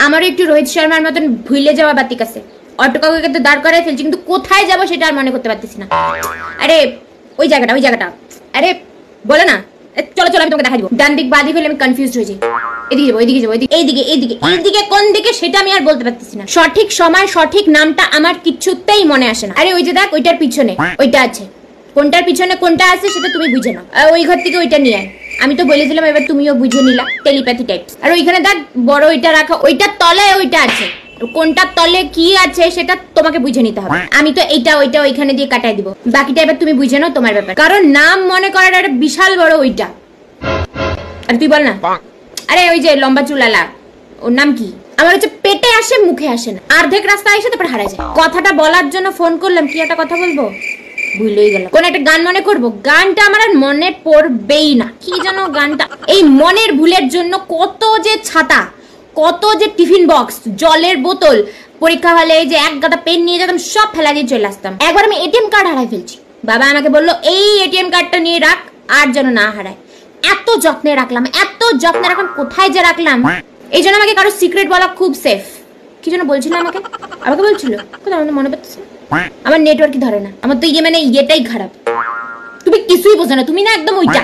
আমারও একটু রোহিত শর্মার মতন ভুলে যাওয়া বাতিক আছে। অটো কাকুকে তো দাঁড় করাই ফেলছি, কিন্তু কোথায় যাবো সেটা আর মনে করতে পারতেছি না। আরে ওই জায়গাটা আরে বলে না, চলো চলো আমি তোমাকে দেখা দিব। ডান দিক বাঁ দিক হলে আমি কনফিউজ হয়ে যাই। এদিকে যাবো, ওইদিকে যাবো, এইদিকে কোন দিকে সেটা আমি আর বলতে পারতেছি না। সঠিক সময় সঠিক নামটা আমার কিছুতেই মনে আসে না। আরে ওই যে দেখ, ওইটার পিছনে ওইটা আছে, কোনটার পিছনে কোনটা আছে সেটা তুমি বুঝে নাও। ওই ঘর থেকে ওইটা নিয়ে আয়। আমি তো বলেছিলাম, এবার তুমিও বুঝে নিলা, টেলিপ্যাথি টাইপস। আর ওইখানে দেখ বড় ওইটা রাখা, ওইটার তলায় ওইটা আছে, কোনটার তলে কি আছে সেটা তোমাকে বুঝে নিতে হবে। আমি তো এইটা ওইটা ওইখানে দিয়ে কাটাই দিব, বাকিটা এবার তুমি বুঝে নাও তোমার ব্যাপার। কারণ নাম মনে করার একটা বিশাল বড় ওইটা। আর তুই বল না। আরে ওই যে লম্বা চুলালা, ওর নাম কি? আমার হচ্ছে পেটে আসে মুখে আসে না, অর্ধেক রাস্তায় এসে তারপর হারায় যায়। কথাটা বলার জন্য ফোন করলাম, কি একটা কথা বলবো ভুলেই গেলাম। কোন একটা গান মনে করবো, গানটা আমার আর মনে পড়বেই না। কি যেন গানটা, এই মনের ভুলের জন্য কত যে ছাতা, কত যে টিফিন বক্স, জলের বোতল, পরীক্ষা হলে যে এক গাদা পেন নিয়ে যেতাম সব ফেলা দিয়ে চলে আসতাম। একবার আমি এটিএম কার্ড হারাই ফেলছি, বাবা আমাকে বললো এই এটিএম কার্ডটা নিয়ে রাখ, আর যেন না হারায়। এত যত্নে রাখলাম, কোথায় যে রাখলাম। এই জন্য আমাকে কারো সিক্রেট বলা খুব সেফ। কি যেন বলছিল আমাকে বলছিল, কোথাও মনে পড়তেছে। আমার নেটওয়ার্কই ধরে না, আমার তো মানে ইয়েটাই খারাপ। তুমি কিছুই বোঝো না, তুমি না একদম ওইটা।